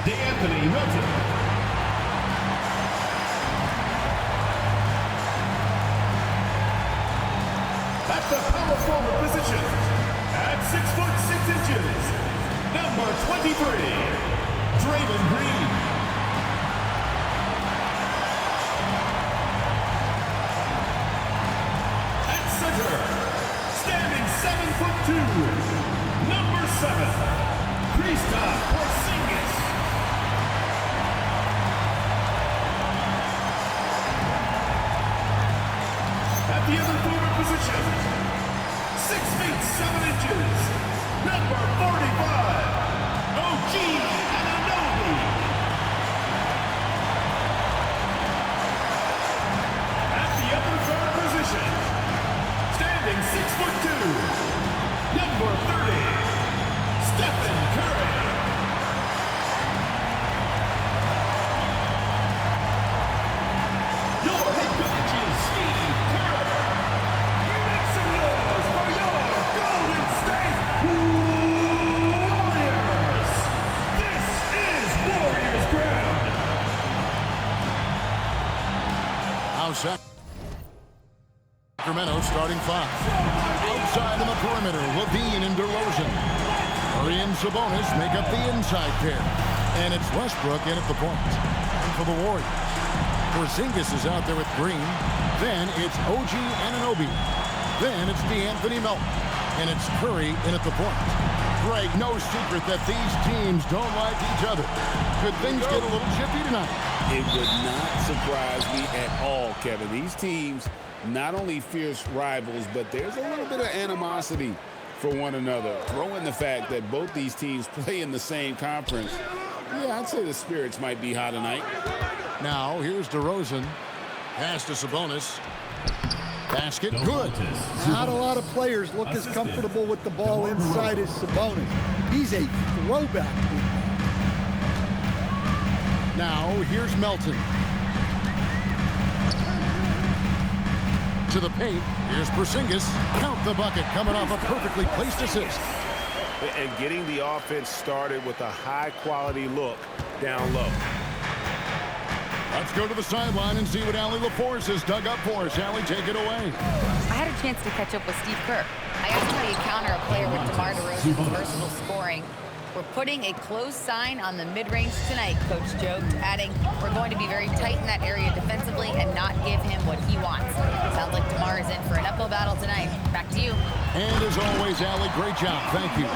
De'Anthony Melton. At the power forward position, at 6'6", number 23, Draymond Green. At center, standing 7'2", number 7, Kristaps Porzingis. At the other forward position, 6'7", number 45, OG Anunoby. At the other guard position, standing 6'2", number 30, Stephen Curry. Your head coach is Steve Kerr. Make some noise for your Golden State Warriors. This is Warriors ground. Now Sacramento starting 5. Outside in the perimeter, Levine and DeRozan. Curry and Sabonis make up the inside pair. And it's Westbrook in at the point. And for the Warriors, Porzingis is out there with Green. Then it's OG Anunoby. Then it's De'Anthony Melton. And it's Curry in at the point. Greg, no secret that these teams don't like each other. Could things get a little chippy tonight? It would not surprise me at all, Kevin. These teams, not only fierce rivals, but there's a little bit of animosity for one another. Throw in the fact that both these teams play in the same conference. Yeah, I'd say the spirits might be high tonight. Now, here's DeRozan. Pass to Sabonis. Basket, good. Not a lot of players look as comfortable with the ball inside as Sabonis. He's a throwback. Now, here's Melton. To the paint, here's Porzingis. Count the bucket, coming off a perfectly placed assist. And getting the offense started with a high-quality look down low. Let's go to the sideline and see what Allie LaForce has dug up for us. Allie, take it away. I had a chance to catch up with Steve Kerr. I asked how you counter a player with DeMar DeRozan's versatile scoring. We're putting a close sign on the mid-range tonight, Coach joked, adding, we're going to be very tight in that area defensively and not give him what he wants. Sounds like DeMar is in for an uphill battle tonight. Back to you. And as always, Allie, great job. Thank you.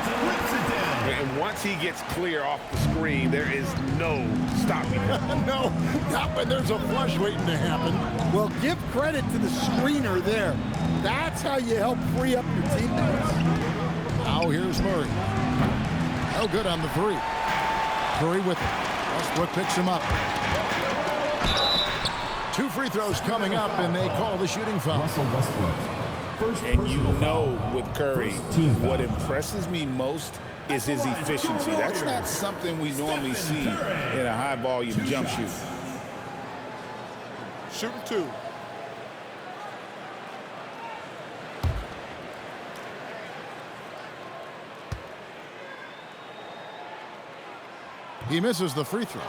And once he gets clear off the screen, there is no stopping him. No, not when there's a flush waiting to happen. Well, give credit to the screener there. That's how you help free up your teammates. Now here's Murray. No good on the three. Curry with it. Westbrook picks him up. 2 free throws coming up, and they call the shooting foul. And you know with Curry, what impresses me most is his efficiency. That's not something we normally see in a high-volume jump shoot. Shooting 2. He misses the free throw.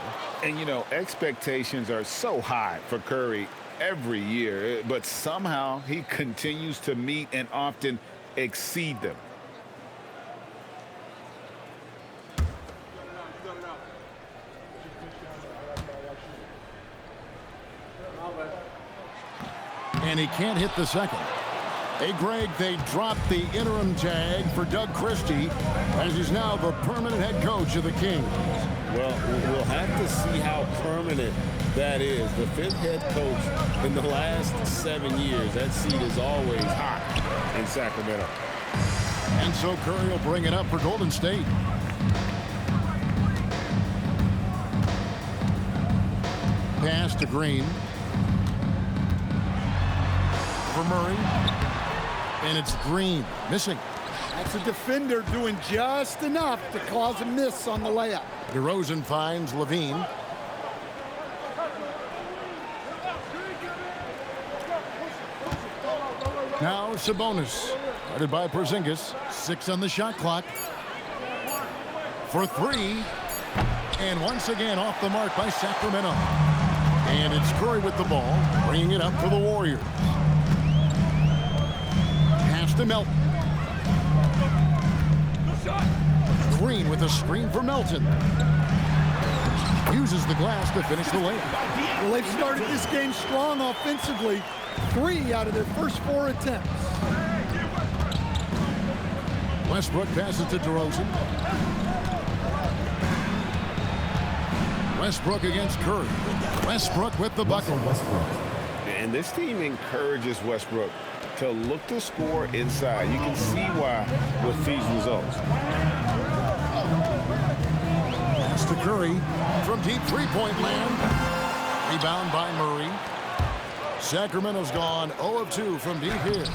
And, you know, expectations are so high for Curry every year, but somehow he continues to meet and often exceed them. And he can't hit the second. Hey, Greg, they dropped the interim tag for Doug Christie as he's now the permanent head coach of the Kings. Well, we'll have to see how permanent that is. The 5th head coach in the last 7 years. That seat is always hot in Sacramento. And so Curry will bring it up for Golden State. Pass to Green. For Murray. And it's Green missing. That's a defender doing just enough to cause a miss on the layup. DeRozan finds Levine. Now Sabonis, guarded by Porzingis. 6 on the shot clock. For 3. And once again off the mark by Sacramento. And it's Curry with the ball, bringing it up for the Warriors. Pass to Melton. Green with a screen for Melton. Uses the glass to finish the layup. Well, they've started this game strong offensively. 3 out of their first 4 attempts. Westbrook passes to DeRozan. Westbrook against Curry. Westbrook with the bucket. And this team encourages Westbrook to look to score inside. You can see why with these results. Pass to Curry from deep three-point land. Rebound by Murray. Sacramento's gone 0 of 2 from deep here.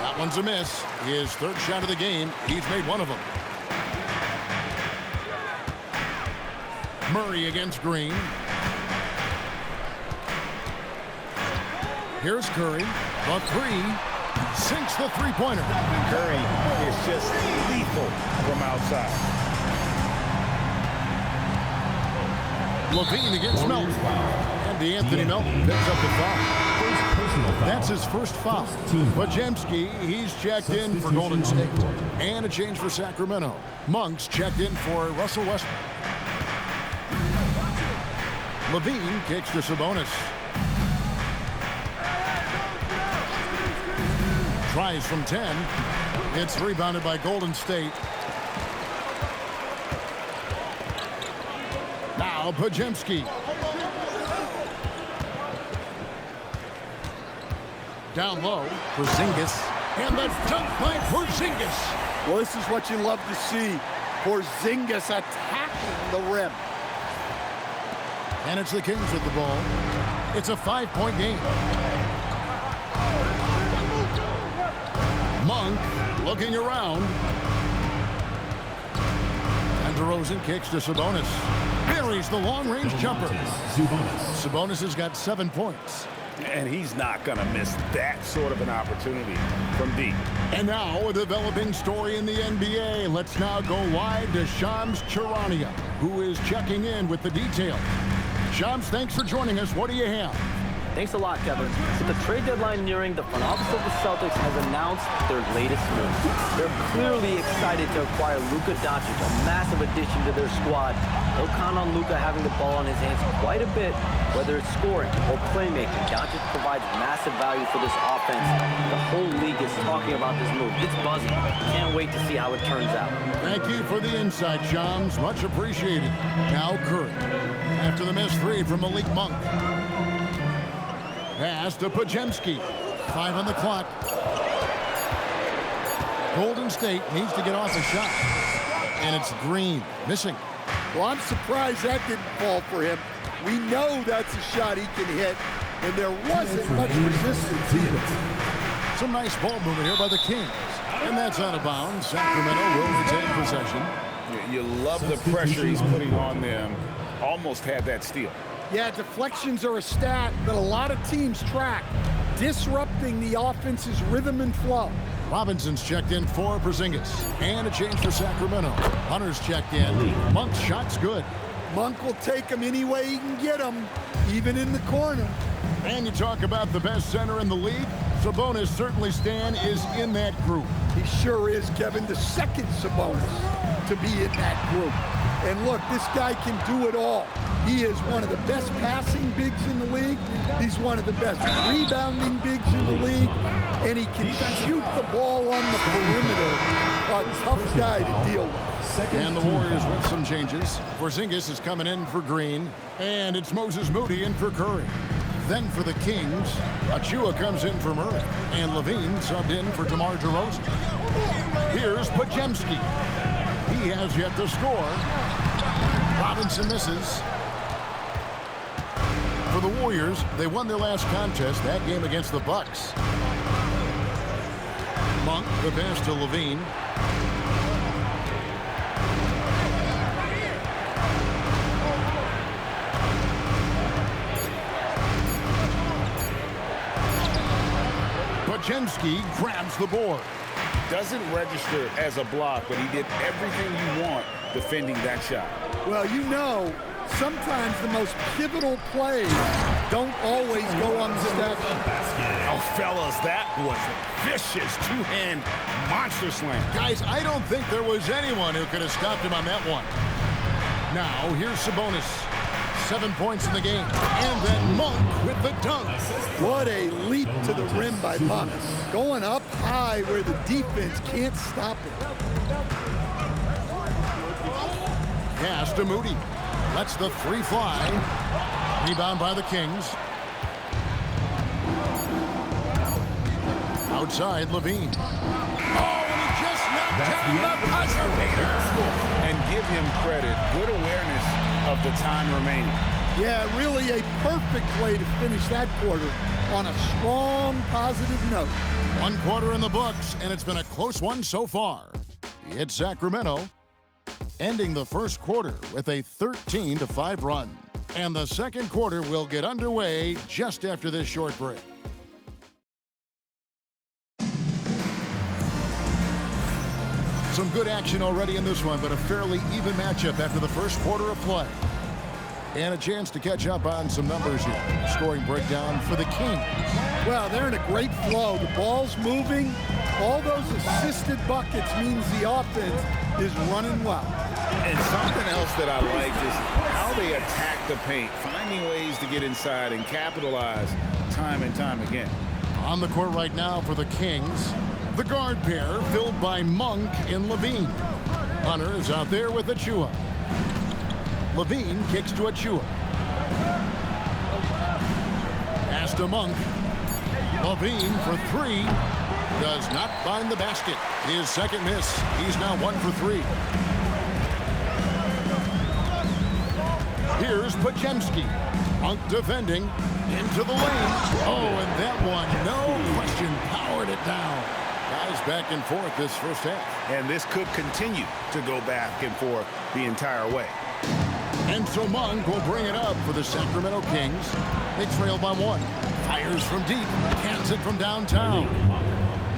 That one's a miss. His third shot of the game. He's made one of them. Murray against Green. Here's Curry. The three. Sinks the three-pointer. Curry is just lethal from outside. Levine against Melton. And DeAnthony Melton picks up the foul. That's his first foul. Podziemski, he's checked in for Golden State. And a change for Sacramento. Monk's checked in for Russell Westbrook. Levine kicks to Sabonis. Tries from 10. It's rebounded by Golden State. Now Podziemski. Down low, Porzingis. And the dunk by Porzingis. Well, this is what you love to see. Porzingis attacking the rim. And it's the Kings with the ball. It's a 5-point game. Monk looking around. And DeRozan kicks to Sabonis. Buries the long-range jumper. Sabonis has got 7 points. And he's not going to miss that sort of an opportunity from deep. And now a developing story in the NBA. Let's now go wide to Shams Charania, who is checking in with the details. Shams, thanks for joining us. What do you have? Thanks a lot, Kevin. With the trade deadline nearing, the front office of the Celtics has announced their latest move. They're clearly excited to acquire Luka Doncic, a massive addition to their squad. They'll count on Luka having the ball in his hands quite a bit, whether it's scoring or playmaking. Doncic provides massive value for this offense. The whole league is talking about this move. It's buzzing. Can't wait to see how it turns out. Thank you for the insight, Shams. Much appreciated. Now Curry. After the missed three from Malik Monk. Pass to Podziemski. 5 on the clock. Golden State needs to get off a shot. And it's Green missing. Well, I'm surprised that didn't fall for him. We know that's a shot he can hit, and there wasn't much resistance either. Some nice ball movement here by the Kings. And that's out of bounds. Sacramento will retain possession. You love the pressure he's putting on them. Almost had that steal. Yeah, deflections are a stat that a lot of teams track, disrupting the offense's rhythm and flow. Robinson's checked in for Porzingis. And a change for Sacramento. Hunter's checked in. Monk's shot's good. Monk will take him any way he can get him, even in the corner. And you talk about the best center in the league. Sabonis, certainly Stan, is in that group. He sure is, Kevin, the second Sabonis to be in that group. And look, this guy can do it all. He is one of the best passing bigs in the league. He's one of the best rebounding bigs in the league. And he can shoot the ball on the perimeter. A tough guy to deal with. And the Warriors with some changes. Porzingis is coming in for Green. And it's Moses Moody in for Curry. Then for the Kings, Achua comes in for Murray. And Levine subbed in for DeMar DeRozan. Here's Podziemski. He has yet to score. Robinson misses. For the Warriors, they won their last contest, that game against the Bucks. Monk, the pass to Levine. Podziemski grabs the board. Doesn't register as a block, but he did everything you want defending that shot. Well, you know, sometimes the most pivotal plays don't always go unstepped. Oh, fellas, that was a vicious two-hand monster slam. Guys, I don't think there was anyone who could have stopped him on that one. Now, here's Sabonis. 7 points in the game. And then Monk with the dunk. What a leap to the rim by Monk. Going up high where the defense can't stop it. Pass to Moody. Lets the three fly. Rebound by the Kings. Outside, Levine. Oh, and he just knocked down the buzzer. And give him credit. Good awareness of the time remaining. Yeah, really a perfect way to finish that quarter on a strong, positive note. 1 quarter in the books, and it's been a close one so far. It's Sacramento, ending the first quarter with a 13-5 run. And the second quarter will get underway just after this short break. Some good action already in this one, but a fairly even matchup after the first quarter of play. And a chance to catch up on some numbers here. Scoring breakdown for the Kings. Well, they're in a great flow. The ball's moving. All those assisted buckets means the offense is running well. And something else that I like is how they attack the paint, finding ways to get inside and capitalize time and time again. On the court right now for the Kings, the guard pair filled by Monk and Levine. Hunter is out there with Achua. Levine kicks to Achua. Pass to Monk. Levine for three. Does not find the basket. His second miss. He's now 1 for 3. Here's Podziemski. Monk defending. Into the lane. Oh, and that one, no question, powered it down. Guys back and forth this first half. And this could continue to go back and forth the entire way. And so Monk will bring it up for the Sacramento Kings. They trail by 1. Fires from deep. Cans it from downtown.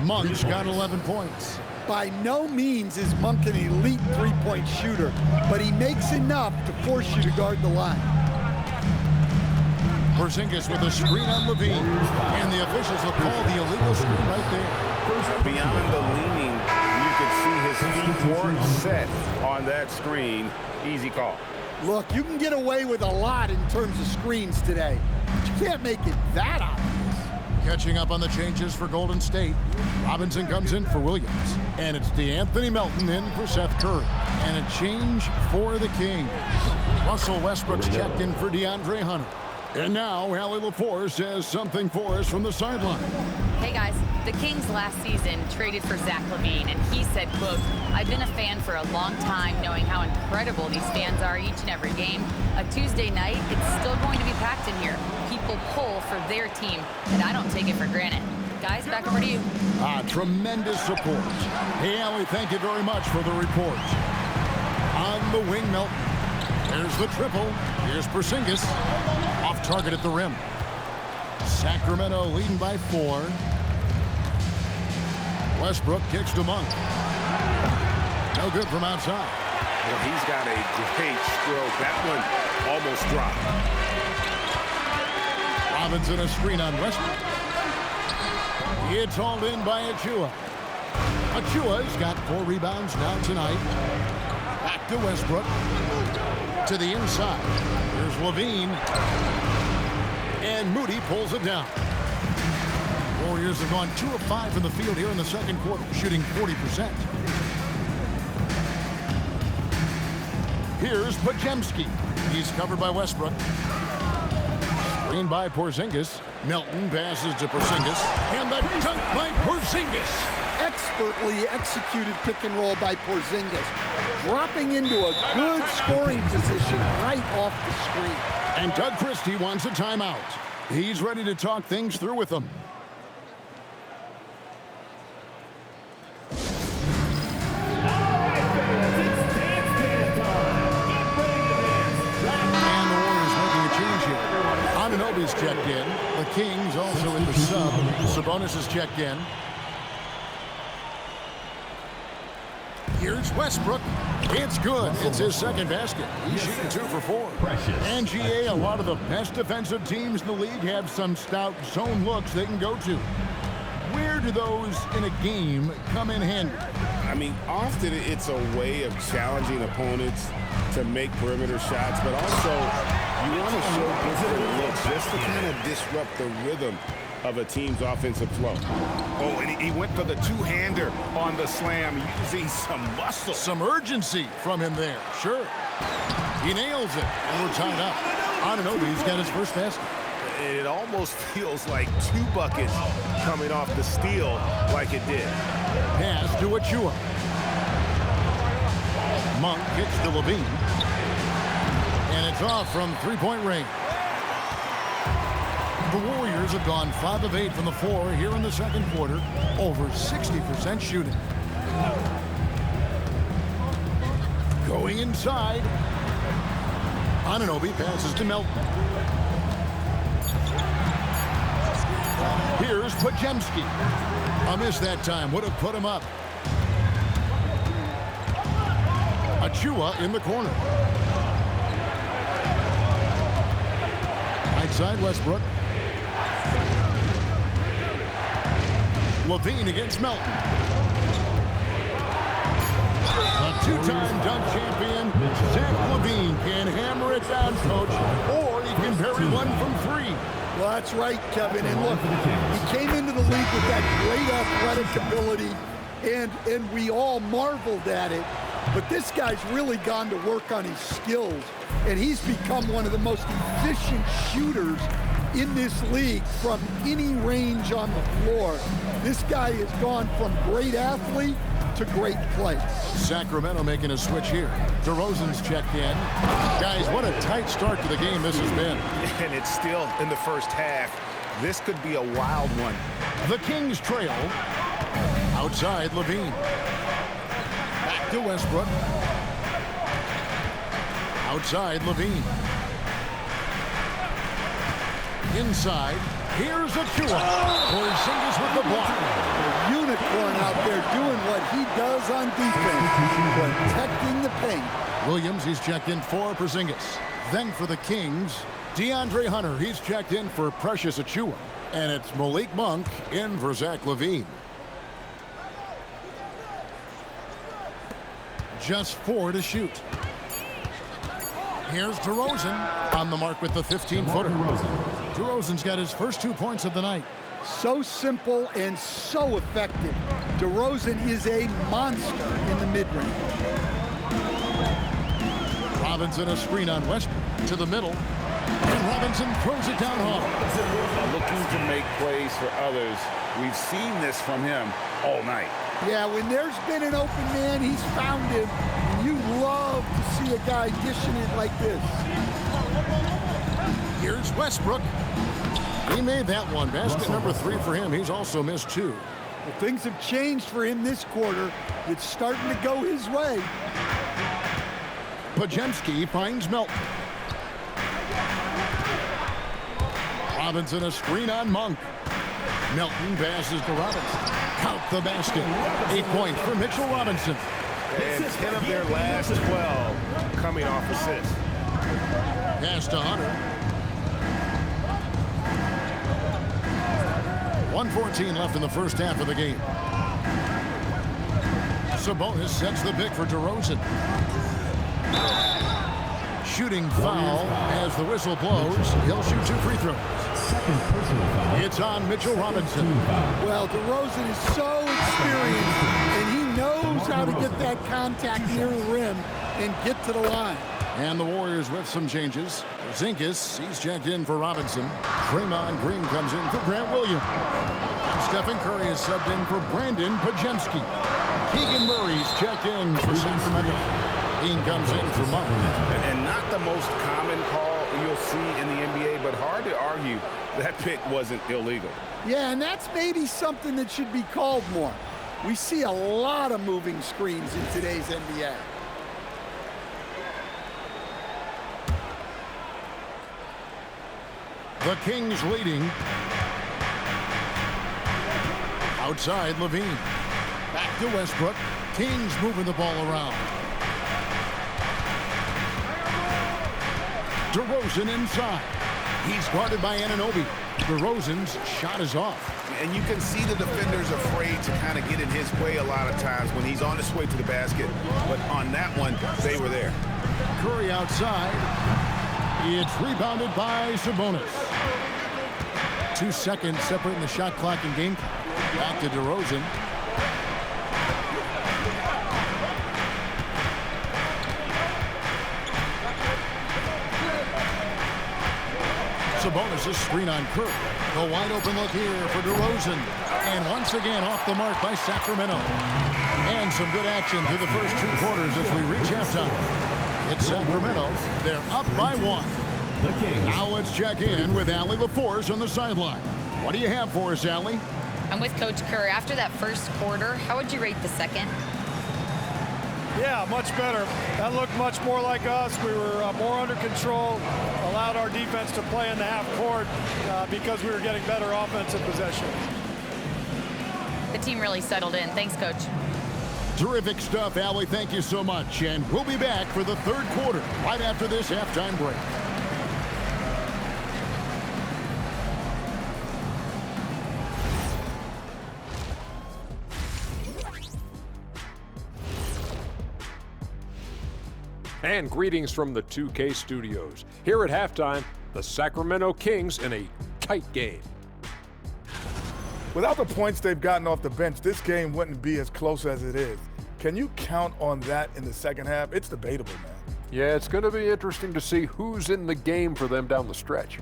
Monk's got 11 points. By no means is Monk an elite three-point shooter, but he makes enough to force you to guard the line. Porzingis with a screen on Levine. And the officials will call the illegal screen right there. Beyond the leaning, you could see his feet weren't set on that screen. Easy call. Look, you can get away with a lot in terms of screens today, but you can't make it that obvious. Catching up on the changes for Golden State. Robinson comes in for Williams. And it's DeAnthony Melton in for Seth Curry. And a change for the Kings. Russell Westbrook's checked in for DeAndre Hunter. And now, Allie LaForce has something for us from the sideline. Hey guys, the Kings last season traded for Zach LaVine, and he said, quote, "I've been a fan for a long time, knowing how incredible these fans are each and every game. A Tuesday night, it's still going to be packed in here. People pull for their team, and I don't take it for granted." Guys, back over to you. Tremendous support. Hey, Allie, thank you very much for the report. On the wing, Melton. There's the triple. Here's Porzingis. Off target at the rim. Sacramento leading by 4. Westbrook kicks to Monk. No good from outside. Well, he's got a great stroke. That one almost dropped. Robinson a screen on Westbrook. It's hauled in by Achua. Achua's got 4 rebounds now tonight. Back to Westbrook. To the inside. Here's Levine. And Moody pulls it down. Warriors have gone 2 of 5 from the field here in the second quarter, shooting 40%. Here's Podziemski. He's covered by Westbrook. Screened by Porzingis. Melton passes to Porzingis. And the dunk by Porzingis. Expertly executed pick and roll by Porzingis, dropping into a good scoring position right off the screen. And Doug Christie wants a timeout. He's ready to talk things through with them. And the Warriors making a change here. Anunoby's checked in. The Kings also in the sub. Sabonis is checked in. Here's Westbrook. It's good. It's his second basket. He's shooting 2 for 4. And GA, a lot of the best defensive teams in the league have some stout zone looks they can go to. Where do those in a game come in handy? I mean, often it's a way of challenging opponents to make perimeter shots, but also you want to show different looks just to kind of disrupt the rhythm of a team's offensive flow. Oh, and he went for the two-hander on the slam, using some muscle. Some urgency from him there, sure. He nails it, and we're tied up. Anunoby's got his first basket. It almost feels like 2 buckets coming off the steal like it did. Pass to Achua. Monk kicks to Levine. And it's off from three-point range. The Warriors have gone 5 of 8 from the floor here in the second quarter. Over 60% shooting. Going inside. Anunoby passes to Melton. Here's Podziemski. A miss that time. Would have put him up. Achua in the corner. Right side, Westbrook. Levine against Melton. A two-time dunk champion, Zach Levine can hammer it down, coach, or he can bury one from 3. Well, that's right, Kevin. And look, he came into the league with that great athletic ability, and we all marveled at it. But this guy's really gone to work on his skills, and he's become one of the most efficient shooters in this league from any range on the floor. This guy has gone from great athlete to great play. Sacramento making a switch here. DeRozan's checked in. Guys, what a tight start to the game this has been. And it's still in the first half. This could be a wild one. The Kings trail. Outside, Levine. Back to Westbrook. Outside, Levine. Inside, here's Achua. Porzingis with the block. A unicorn out there doing what he does on defense, protecting the paint. Williams, he's checked in for Porzingis. Then for the Kings, DeAndre Hunter, he's checked in for Precious Achua. And it's Malik Monk in for Zach Levine. Just 4 to shoot. Here's DeRozan on the mark with the 15-footer. DeRozan's got his first 2 points of the night. So simple and so effective. DeRozan is a monster in the mid-range. Robinson a screen on Westbrook to the middle. And Robinson throws it down hard. Looking to make plays for others. We've seen this from him all night. Yeah, when there's been an open man, he's found him. You love to see a guy dishing it like this. Here's Westbrook. He made that one. Basket number 3 for him. He's also missed 2. Well, things have changed for him this quarter. It's starting to go his way. Podziemski finds Melton. Robinson a screen on Monk. Melton passes to Robinson. Count the basket. 8 points for Mitchell Robinson. And 10 of their last 12 coming off assists. Pass to Hunter. 1:14 left in the first half of the game. Sabonis sets the pick for DeRozan. Shooting foul as the whistle blows. He'll shoot 2 free throws. It's on Mitchell Robinson. Well, DeRozan is so experienced, and he knows how to get that contact near the rim and get to the line. And the Warriors with some changes. Zinkis, he's checked in for Robinson. Draymond Green comes in for Grant Williams. Stephen Curry is subbed in for Brandon Podziemski. Keegan Murray's checked in for Sacramento. Dean comes in for Monk. And not the most common call you'll see in the NBA, but hard to argue that pick wasn't illegal. Yeah, and that's maybe something that should be called more. We see a lot of moving screens in today's NBA. The Kings leading. Outside, Levine. Back to Westbrook. Kings moving the ball around. DeRozan inside. He's guarded by Anunoby. DeRozan's shot is off. And you can see the defender's afraid to kind of get in his way a lot of times when he's on his way to the basket. But on that one, they were there. Curry outside. It's rebounded by Sabonis. 2 seconds separating the shot clock and game clock. Back to DeRozan. Sabonis' screen on Curry. The wide open look here for DeRozan. And once again off the mark by Sacramento. And some good action through the first 2 quarters as we reach halftime. It's Sacramento. They're up by 1. The Kings. Now let's check in with Allie LaForce on the sideline. What do you have for us, Allie? I'm with Coach Kerr. After that first quarter, how would you rate the second? Yeah, much better. That looked much more like us. We were more under control, allowed our defense to play in the half court because we were getting better offensive possession. The team really settled in. Thanks, Coach. Terrific stuff, Allie. Thank you so much. And we'll be back for the third quarter right after this halftime break. And greetings from the 2K studios. Here at halftime, the Sacramento Kings in a tight game. Without the points they've gotten off the bench, this game wouldn't be as close as it is. Can you count on that in the second half? It's debatable, man. Yeah, it's going to be interesting to see who's in the game for them down the stretch.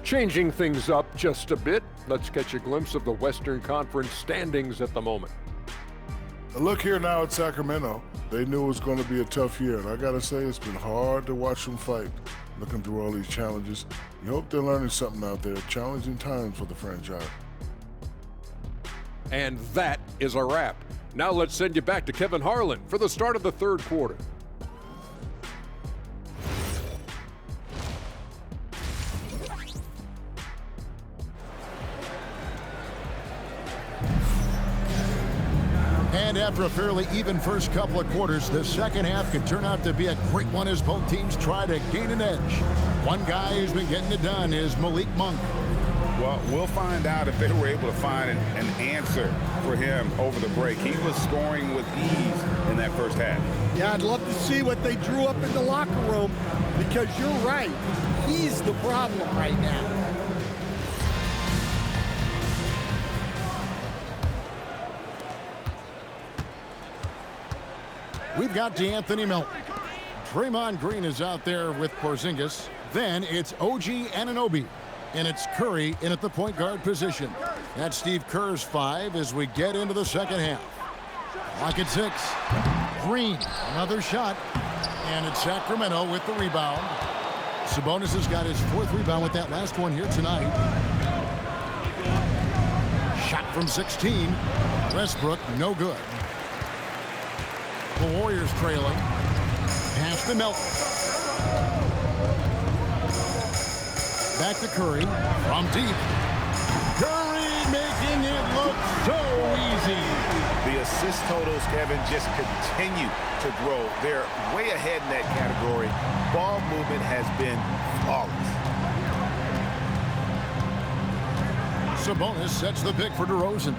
Changing things up just a bit, let's catch a glimpse of the Western Conference standings at the moment. Look here now at Sacramento. They knew it was going to be a tough year, and I got to say it's been hard to watch them fight, looking through all these challenges. You hope they're learning something out there. Challenging times for the franchise. And that is a wrap. Now let's send you back to Kevin Harlan for the start of the third quarter. And after a fairly even first couple of quarters, the second half could turn out to be a great one as both teams try to gain an edge. One guy who's been getting it done is Malik Monk. Well, we'll find out if they were able to find an answer for him over the break. He was scoring with ease in that first half. Yeah, I'd love to see what they drew up in the locker room because you're right. He's the problem right now. We've got DeAnthony Melton. Draymond Green is out there with Porzingis. Then it's OG Anunoby. And it's Curry in at the point guard position. That's Steve Kerr's 5 as we get into the second half. Clock at 6. Green, another shot. And it's Sacramento with the rebound. Sabonis has got his 4th rebound with that last one here tonight. Shot from 16. Westbrook, no good. The Warriors trailing. Pass to Melton. Back to Curry from deep. Curry making it look so easy. The assist totals, Kevin, just continue to grow. They're way ahead in that category. Ball movement has been flawless. Sabonis sets the pick for DeRozan.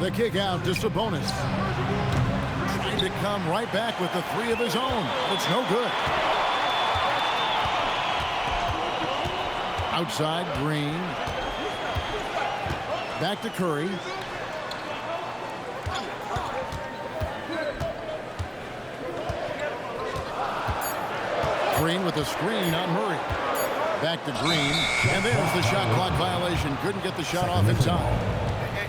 The kick out to Sabonis. Trying to come right back with the 3 of his own. It's no good. Outside, Green. Back to Curry. Green with a screen on Murray. Back to Green. And there's the shot clock violation. Couldn't get the shot off in time.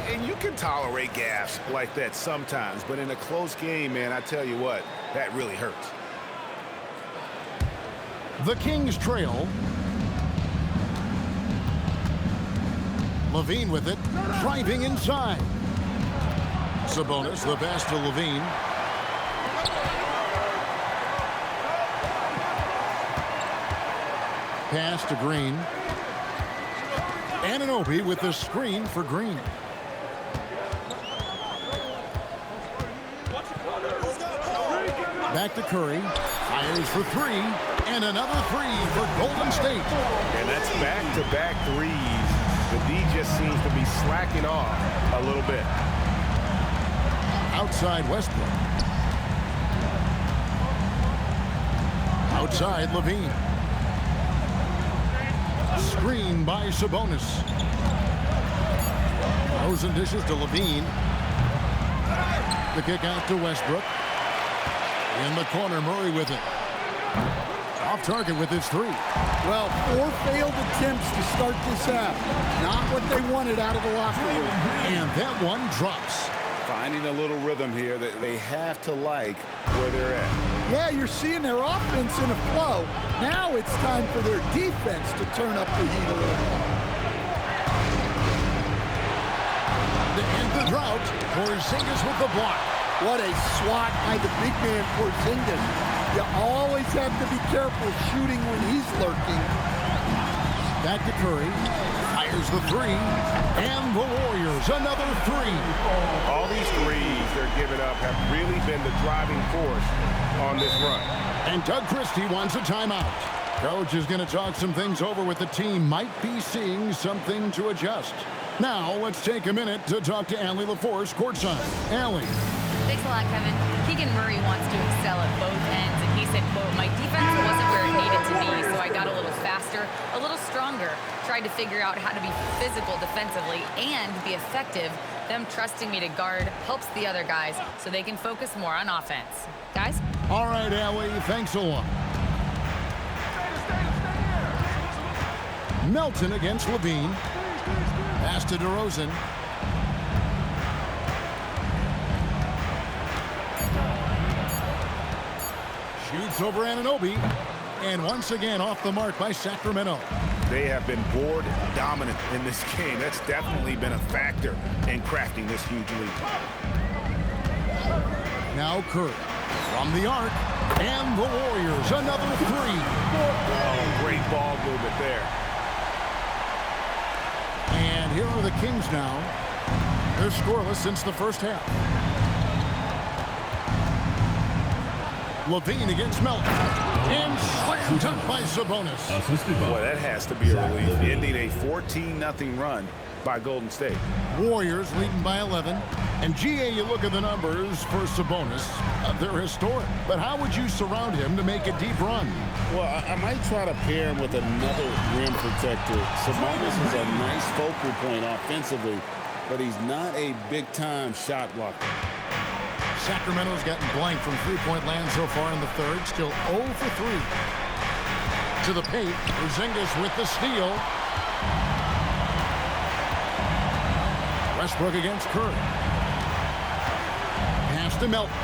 And you can tolerate gaffes like that sometimes, but in a close game, man, I tell you what, that really hurts. The Kings trail. Levine with it, driving inside. Sabonis, the pass to Levine. Pass to Green. Anunoby with the screen for Green. Back to Curry. Fires for three. And another three for Golden State. And that's back-to-back threes. The D just seems to be slacking off a little bit. Outside Westbrook. Outside Levine. Screen by Sabonis. Rosen dishes to Levine. The kick out to Westbrook. In the corner, Murray with it. Off target with his three. Well, 4 failed attempts to start this half. Not what they wanted out of the locker room. And that one drops. Finding a little rhythm here that they have to like where they're at. Yeah, you're seeing their offense in a flow. Now it's time for their defense to turn up the heat a little more. To end the drought, Porzingis with the block. What a swat by the big man Porzingis. You always have to be careful shooting when he's lurking. Back to Curry. Fires the three. And the Warriors, another three. All these threes they're giving up have really been the driving force on this run. And Doug Christie wants a timeout. Coach is going to talk some things over with the team. Might be seeing something to adjust. Now, let's take a minute to talk to Allie LaForce courtside. Allie. Thanks a lot, Kevin. Keegan Murray wants to excel at both ends, and he said, quote, "My defense wasn't where it needed to be, so I got a little faster, a little stronger, tried to figure out how to be physical defensively and be effective. Them trusting me to guard helps the other guys so they can focus more on offense." Guys? All right, Allie, thanks a lot. Melton against Levine. Pass to DeRozan. Shoots over Anunoby. And once again off the mark by Sacramento. They have been board dominant in this game. That's definitely been a factor in crafting this huge lead. Now Curry from the arc. And the Warriors, another three. Oh, great ball movement there. And here are the Kings now. They're scoreless since the first half. Levine against Melton. And slammed dunk by Sabonis. Boy, that has to be a relief. Ending a 14-0 run by Golden State. Warriors leading by 11. And GA, you look at the numbers for Sabonis. They're historic. But how would you surround him to make a deep run? Well, I might try to pair him with another rim protector. Sabonis is a nice focal point offensively, but he's not a big-time shot blocker. Sacramento's gotten blank from three-point land so far in the third. Still 0 for 3. To the paint. Porzingis with the steal. Westbrook against Curry. Pass to Melton.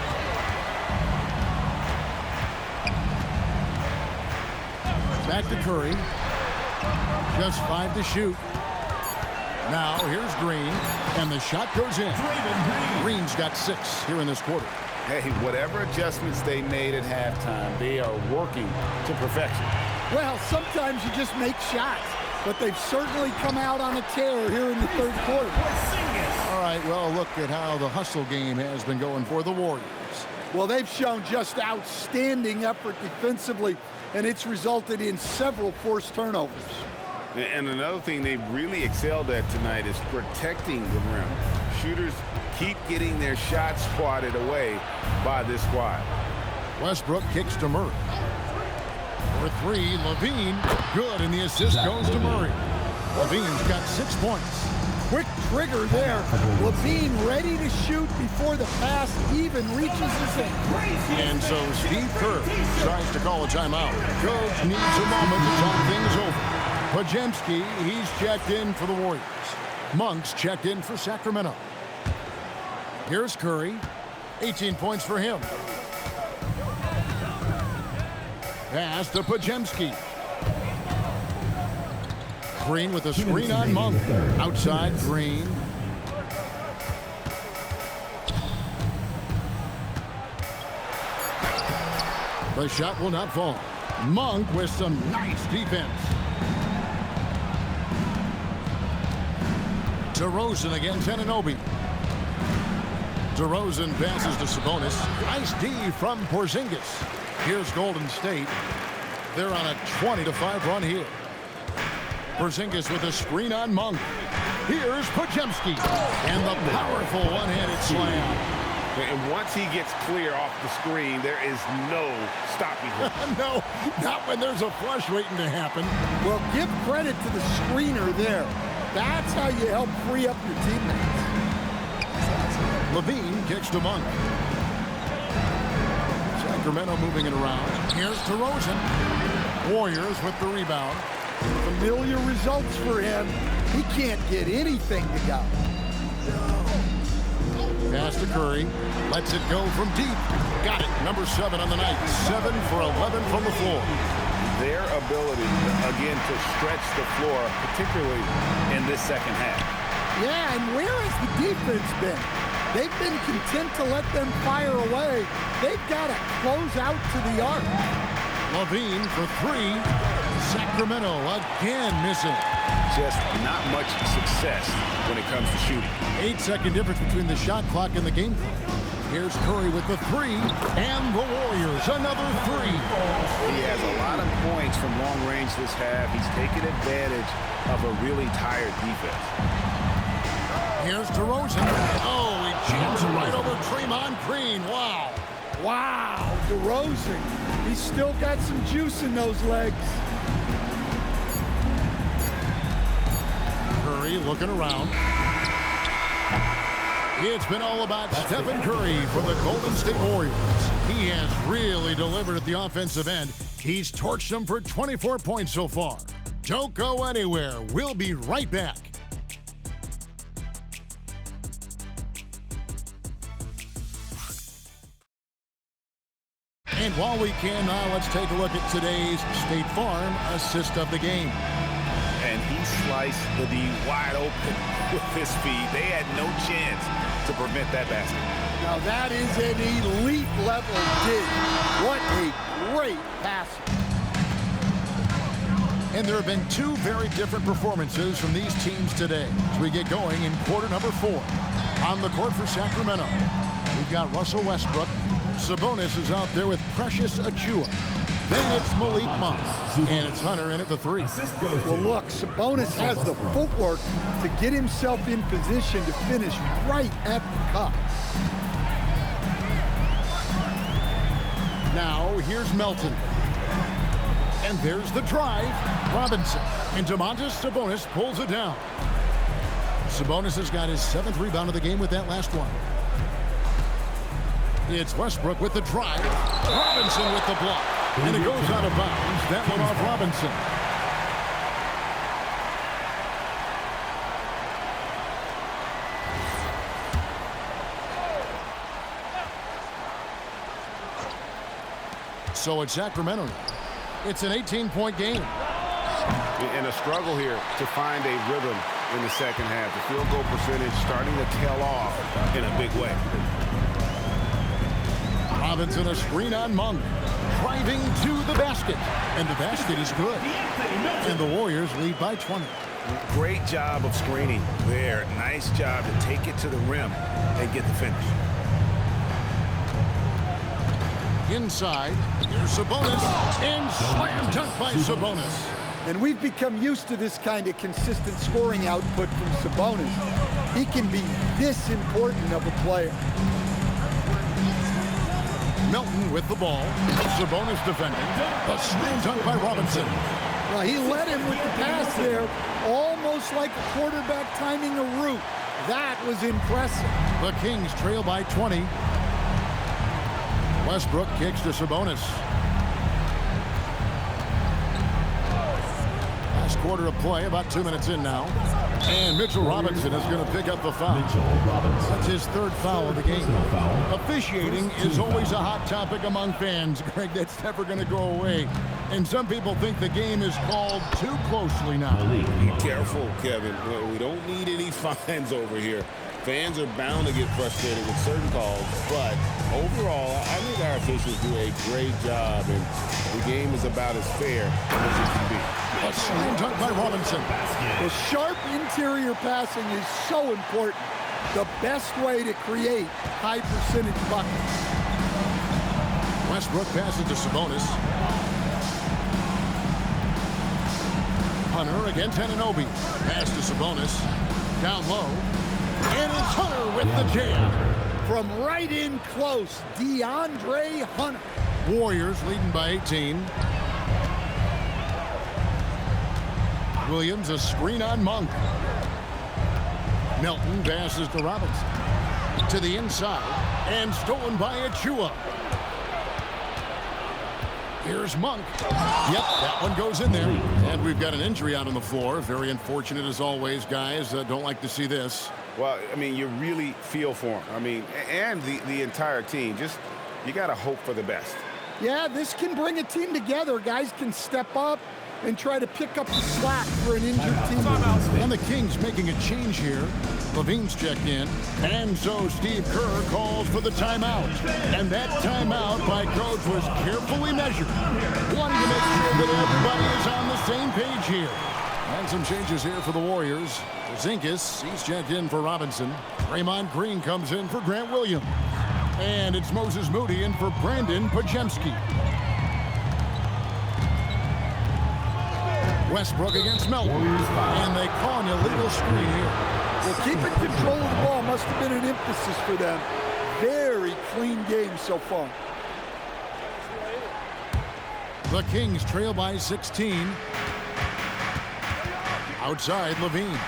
Back to Curry. Just 5 to shoot. Now here's Green, and the shot goes in. Green's got 6 here in this quarter. Hey, whatever adjustments they made at halftime, they are working to perfection. Well, sometimes you just make shots, but they've certainly come out on a tear here in the third quarter. All right, well, look at how the hustle game has been going for the Warriors. Well, they've shown just outstanding effort defensively, and it's resulted in several forced turnovers. And another thing they've really excelled at tonight is protecting the rim. Shooters keep getting their shots swatted away by this squad. Westbrook kicks to Murray. For 3, Levine, good, and the assist goes to Murray. Levine's got 6 points. Quick trigger there. Levine ready to shoot before the pass even reaches his hand. And so Steve Kerr tries to call a timeout. Coach needs a moment to talk things over. Podziemski, he's checked in for the Warriors. Monk's checked in for Sacramento. Here's Curry. 18 points for him. Pass to Podziemski. Green with a screen on Monk. Outside Green. The shot will not fall. Monk with some nice defense. DeRozan against Anunoby. DeRozan passes to Sabonis. Nice D from Porzingis. Here's Golden State. They're on a 20-5 run here. Porzingis with a screen on Monk. Here's Podziemski. And the powerful one-handed slam. And once he gets clear off the screen, there is no stopping him. No, not when there's a flush waiting to happen. Well, give credit to the screener there. That's how you help free up your teammates. Levine kicks to Monk. Sacramento moving it around. Here's DeRozan. Warriors with the rebound. Familiar results for him. He can't get anything to go. Pass to Curry. Lets it go from deep. Got it. Number 7 on the night. 7 for 11 from the floor. Their ability, again, to stretch the floor, particularly in this second half. Yeah, and where has the defense been? They've been content to let them fire away. They've got to close out to the arc. Levine for 3. Sacramento again missing. Just not much success when it comes to shooting. 8-second difference between the shot clock and the game clock. Here's Curry with the 3, and the Warriors another 3. He has a lot of points from long range this half. He's taken advantage of a really tired defense. Here's DeRozan. Oh, he jams it right over Draymond Green. Wow. Wow, DeRozan. He's still got some juice in those legs. Curry looking around. It's been all about Stephen Curry for the Golden State Warriors. He has really delivered at the offensive end. He's torched them for 24 points so far. Don't go anywhere. We'll be right back. And while we can now, let's take a look at today's State Farm assist of the game. And he sliced the D wide open with his feet. They had no chance to prevent that basket. Now that is an elite level dig. What a great pass. And there have been 2 very different performances from these teams today as we get going in quarter number 4. On the court for Sacramento, we've got Russell Westbrook. Sabonis is out there with Precious Achiuwa. Then it's Malik Monk, and it's Hunter in at the 3. Well, look, Sabonis has the footwork to get himself in position to finish right at the cup. Now, here's Melton. And there's the drive. Robinson. And Domantas Sabonis pulls it down. Sabonis has got his 7th rebound of the game with that last one. It's Westbrook with the drive. Robinson with the block. And it goes out of bounds. That one off Robinson. So it's Sacramento. It's an 18-point game. And a struggle here to find a rhythm in the second half. The field goal percentage starting to tail off in a big way. Robinson a screen on Monk. Driving to the basket. And the basket is good. And the Warriors lead by 20. Great job of screening there. Nice job to take it to the rim and get the finish. Inside, here's Sabonis. And slam dunk by Sabonis. And we've become used to this kind of consistent scoring output from Sabonis. He can be this important of a player. Melton with the ball. Sabonis defending. A slam dunk by Robinson. Well, he led him with the pass there, almost like a quarterback timing a route. That was impressive. The Kings trail by 20. Westbrook kicks to Sabonis. Last quarter of play, about 2 minutes in now. And Mitchell Robinson is going to pick up the foul. That's his 3rd foul of the game. Officiating is always a hot topic among fans, Greg. That's never going to go away. And some people think the game is called too closely now. Be careful, Kevin. We don't need any fines over here. Fans are bound to get frustrated with certain calls, but overall, I think our officials do a great job, and the game is about as fair as it can be. A slam dunk by Robinson. The sharp interior passing is so important. the best way to create high percentage buckets. Westbrook passes to Sabonis. Hunter against Anunoby. Pass to Sabonis. Down low. And it's Hunter with the jam. From right in close, DeAndre Hunter. Warriors leading by 18. Williams a screen on Monk. Melton passes to Robinson. To the inside. And stolen by Achua. Here's Monk. Yep, that one goes in there. And we've got an injury out on the floor. Very unfortunate as always, guys. Don't like to see this. Well, I mean, you really feel for him. I mean, and the entire team. Just, you got to hope for the best. Yeah, this can bring a team together. Guys can step up and try to pick up the slack for an injured team. And the Kings making a change here. Levine's checked in. And so Steve Kerr calls for the timeout. And that timeout by Coach was carefully measured. Wanting to make sure that everybody is on the same page here. And some changes here for the Warriors. Porzingis, he's checked in for Robinson. Draymond Green comes in for Grant Williams. And it's Moses Moody in for Brandon Podziemski. Westbrook against Melton. And they call an illegal screen here. Well, keeping control of the ball must have been an emphasis for them. Very clean game so far. The Kings trail by 16. Outside, Levine.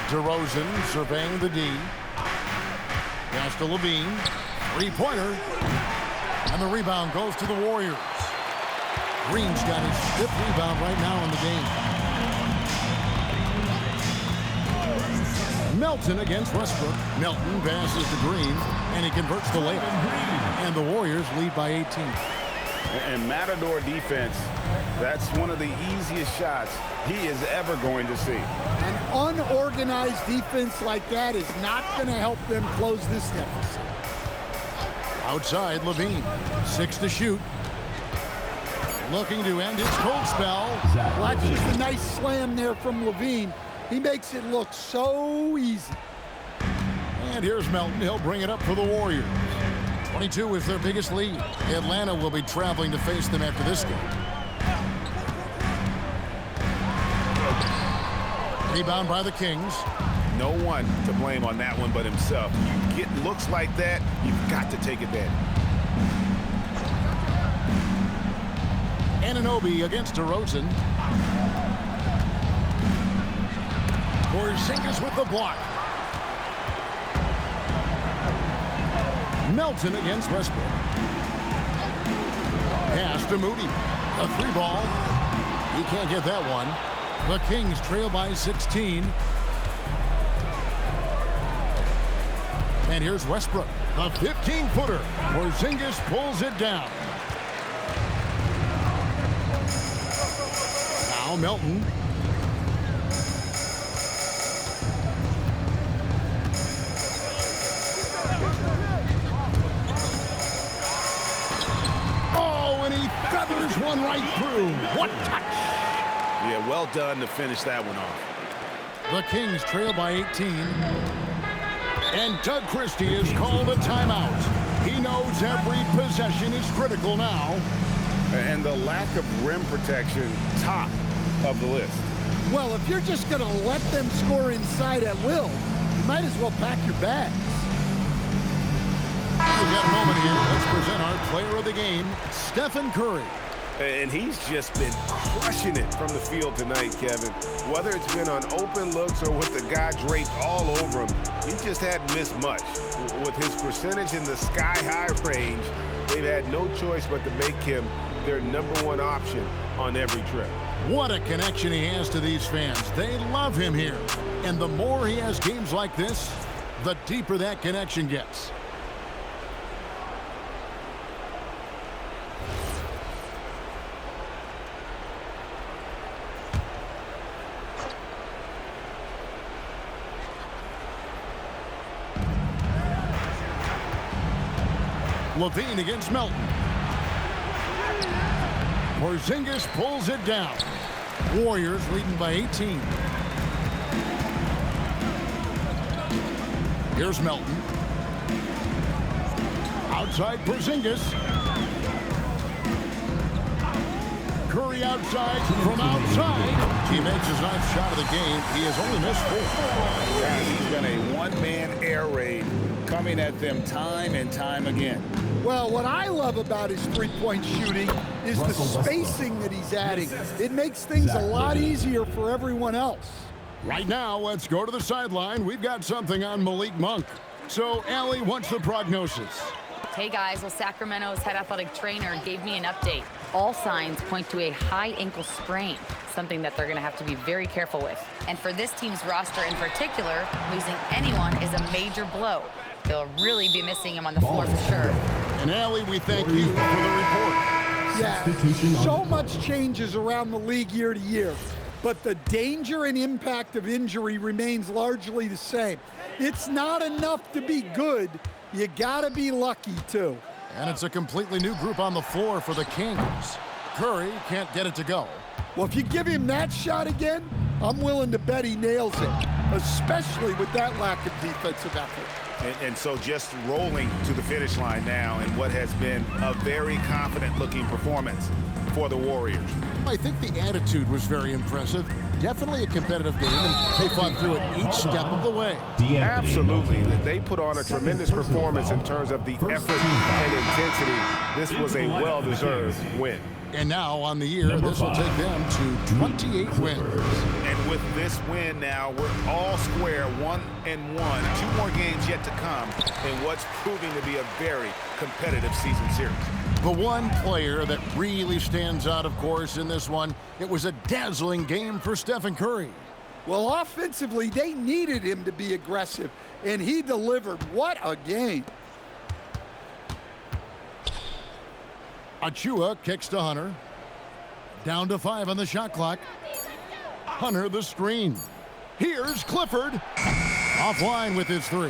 DeRozan surveying the D. Pass to Levine. Three-pointer. And the rebound goes to the Warriors. Green's got his fifth rebound right now in the game. Melton against Westbrook. Melton passes to Green, and he converts the layup. And the Warriors lead by 18. And Matador defense, that's one of the easiest shots he is ever going to see. An unorganized defense like that is not going to help them close this deficit. Outside, Levine. 6 to shoot. Looking to end his cold spell. Watch just a nice slam there from Levine. He makes it look so easy. And here's Melton. He'll bring it up for the Warriors. 22 is their biggest lead. Atlanta will be traveling to face them after this game. Rebound by the Kings. No one to blame on that one but himself. You get looks like that, you've got to take advantage. Anunoby against DeRozan. Porzingis with the block. Melton against Westbrook. Pass to Moody. A three ball. He can't get that one. The Kings trail by 16. And here's Westbrook. A 15-footer. Porzingis pulls it down. Now Melton. Feathers one right through. What touch? Yeah, well done to finish that one off. The Kings trail by 18. And Doug Christie has called a timeout. He knows every possession is critical now. And the lack of rim protection, top of the list. Well, if you're just going to let them score inside at will, you might as well pack your bags. We've got a moment here. Let's present our player of the game, Stephen Curry. And he's just been crushing it from the field tonight, Kevin. Whether it's been on open looks or with the guy draped all over him, he just hadn't missed much. With his percentage in the sky-high range, they've had no choice but to make him their #1 option on every trip. What a connection he has to these fans. They love him here. And the more he has games like this, the deeper that connection gets. Levine against Melton. Porzingis pulls it down. Warriors leading by 18. Here's Melton. Outside Porzingis. Curry outside from outside. He makes his ninth shot of the game. He has only missed 4. Yeah, he's got a one-man air raid coming at them time and time again. Well, what I love about his three-point shooting is the spacing that he's adding. It makes things a lot easier for everyone else. Right now, let's go to the sideline. We've got something on Malik Monk. So, Allie, what's the prognosis? Hey guys, well, Sacramento's head athletic trainer gave me an update. All signs point to a high ankle sprain, something that they're going to have to be very careful with. And for this team's roster in particular, losing anyone is a major blow. They'll really be missing him on the floor for sure. And Allie, we thank you for the report. Yeah, so much changes around the league year to year, but the danger and impact of injury remains largely the same. It's not enough to be good. You gotta be lucky, too. And it's a completely new group on the floor for the Kings. Curry can't get it to go. Well, if you give him that shot again, I'm willing to bet he nails it, especially with that lack of defensive effort. And so just rolling to the finish line now in what has been a very confident-looking performance for the Warriors. I think the attitude was very impressive. Definitely a competitive game, and they fought through it each step of the way. Absolutely. They put on a tremendous performance in terms of the effort and intensity. This was a well-deserved win. And now on the year, this will take them to 28 wins. And with this win now, we're all square, 1-1. 2 more games yet to come in what's proving to be a very competitive season series. The one player that really stands out, of course, in this one, it was a dazzling game for Stephen Curry. Well, offensively, they needed him to be aggressive, and he delivered. What a game. Achua kicks to Hunter. Down to 5 on the shot clock. Hunter the screen. Here's Clifford. Offline with his 3.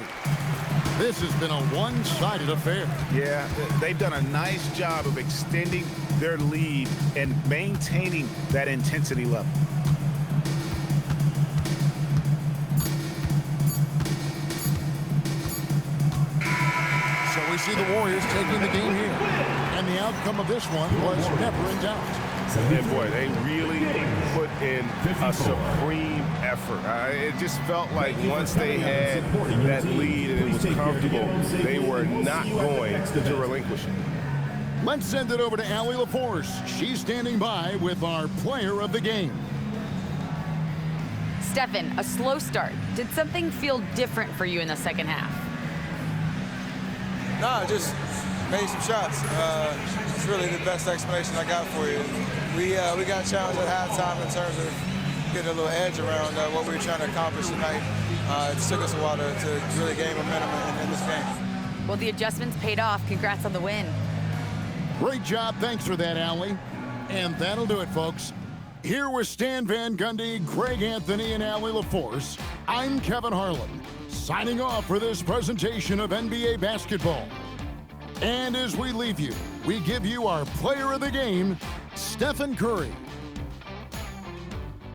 This has been a one-sided affair. Yeah, they've done a nice job of extending their lead and maintaining that intensity level. So we see the Warriors taking the game here. And the outcome of this one was never in doubt. And boy, they really put in a supreme effort. It just felt like once they had that lead and it was comfortable, they were not going to relinquish it. Let's send it over to Allie LaForce. She's standing by with our player of the game. Stephen, a slow start. Did something feel different for you in the second half? No, just made some shots. It's really the best explanation I got for you. We got challenged at halftime in terms of getting a little edge around what we were trying to accomplish tonight. It took us a while to really gain momentum in this game. Well, the adjustments paid off. Congrats on the win. Great job. Thanks for that, Allie. And that'll do it, folks. Here with Stan Van Gundy, Greg Anthony, and Allie LaForce, I'm Kevin Harlan, signing off for this presentation of NBA basketball. And as we leave you, we give you our player of the game, Stephen Curry.